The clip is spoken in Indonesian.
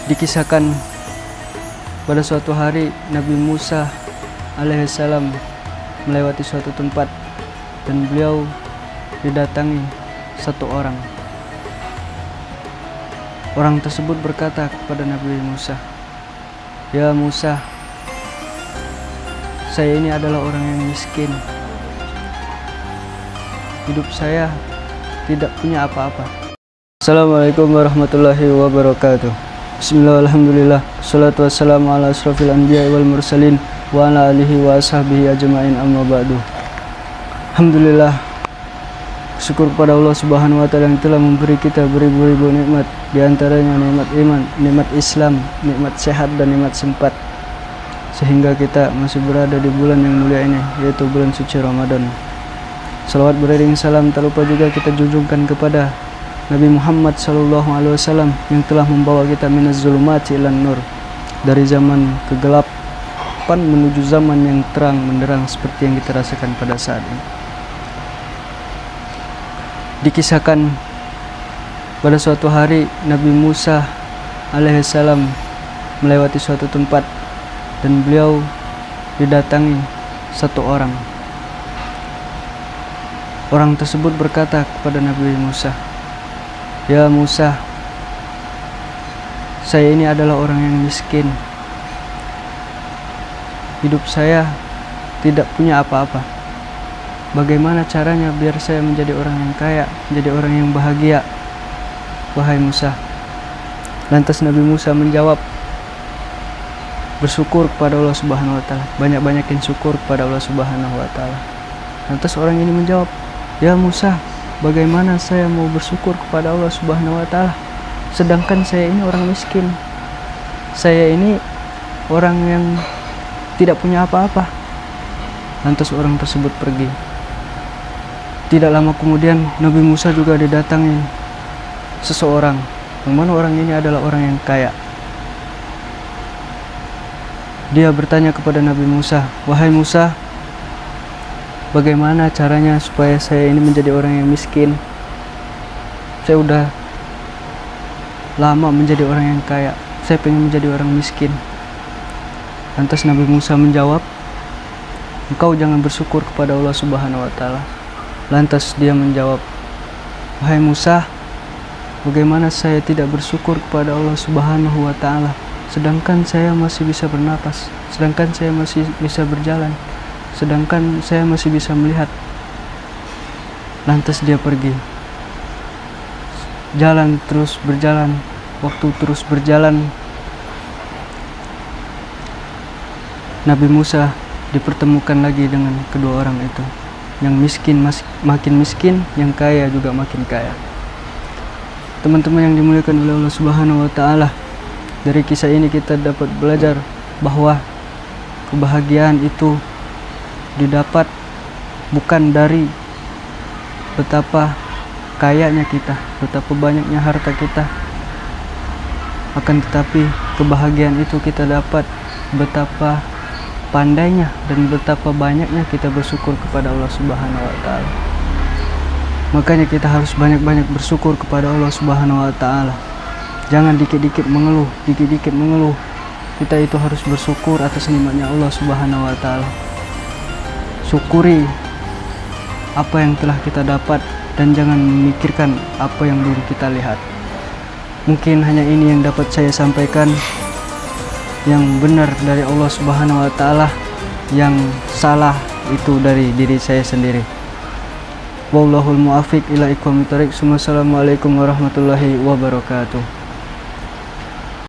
Dikisahkan pada suatu hari Nabi Musa alaihissalam melewati suatu tempat dan beliau didatangi satu orang. Orang tersebut berkata kepada Nabi Musa, "Ya Musa, saya ini adalah orang yang miskin. Hidup saya tidak punya apa-apa." Assalamualaikum warahmatullahi wabarakatuh. Bismillah, alhamdulillah, salatu wassalamu ala asrafil anbiya wal mursalin wa ala alihi wa ashabihi ajma'in, amma ba'du. Alhamdulillah, syukur kepada Allah subhanahu wa ta'ala yang telah memberi kita beribu-ribu nikmat, diantaranya nikmat iman, nikmat Islam, nikmat sehat dan nikmat sempat, sehingga kita masih berada di bulan yang mulia ini, yaitu bulan suci Ramadan. Salawat beriring salam tak lupa juga kita junjungkan kepada Nabi Muhammad SAW yang telah membawa kita minaz zulumati ilan nur, dari zaman kegelapan menuju zaman yang terang menderang seperti yang kita rasakan pada saat ini. Dikisahkan pada suatu hari Nabi Musa alaihissalam melewati suatu tempat dan beliau didatangi satu orang. Orang tersebut berkata kepada Nabi Musa, "Ya Musa, saya ini adalah orang yang miskin. Hidup saya tidak punya apa-apa. Bagaimana caranya biar saya menjadi orang yang kaya, menjadi orang yang bahagia, wahai Musa?" Lantas Nabi Musa menjawab, "Bersyukur kepada Allah Subhanahu wa ta'ala. Banyak-banyakin syukur kepada Allah Subhanahu wa ta'ala." Lantas orang ini menjawab, "Ya Musa, bagaimana saya mau bersyukur kepada Allah Subhanahu wa ta'ala sedangkan saya ini orang miskin. Saya ini orang yang tidak punya apa-apa." Lantas orang tersebut pergi. Tidak lama kemudian Nabi Musa juga didatangi seseorang, yang mana orang ini adalah orang yang kaya. Dia bertanya kepada Nabi Musa, "Wahai Musa, bagaimana caranya supaya saya ini menjadi orang yang miskin? Saya udah lama menjadi orang yang kaya, saya pengen menjadi orang miskin." Lantas Nabi Musa menjawab, "Engkau jangan bersyukur kepada Allah Subhanahu wa ta'ala." Lantas dia menjawab, "Wahai Musa, bagaimana saya tidak bersyukur kepada Allah Subhanahu wa ta'ala sedangkan saya masih bisa bernapas, sedangkan saya masih bisa berjalan, sedangkan saya masih bisa melihat." Lantas dia pergi. Jalan terus berjalan, waktu terus berjalan. Nabi Musa dipertemukan lagi dengan kedua orang itu. Yang miskin makin miskin, yang kaya juga makin kaya. Teman-teman yang dimuliakan oleh Allah Subhanahu wa ta'ala, dari kisah ini kita dapat belajar bahwa kebahagiaan itu didapat bukan dari betapa kayanya kita, betapa banyaknya harta kita, akan tetapi kebahagiaan itu kita dapat betapa pandainya dan betapa banyaknya kita bersyukur kepada Allah Subhanahu wa ta'ala. Makanya kita harus banyak-banyak bersyukur kepada Allah Subhanahu wa ta'ala. Jangan dikit-dikit mengeluh, dikit-dikit mengeluh. Kita itu harus bersyukur atas nikmatnya Allah Subhanahu wa ta'ala. Syukuri apa yang telah kita dapat dan jangan memikirkan apa yang belum kita lihat. Mungkin hanya ini yang dapat saya sampaikan. Yang benar dari Allah Subhanahu wa ta'ala, yang salah itu dari diri saya sendiri. Wallahul muwaffiq ila iqwamit thoriq. Wassalamualaikum warahmatullahi wabarakatuh.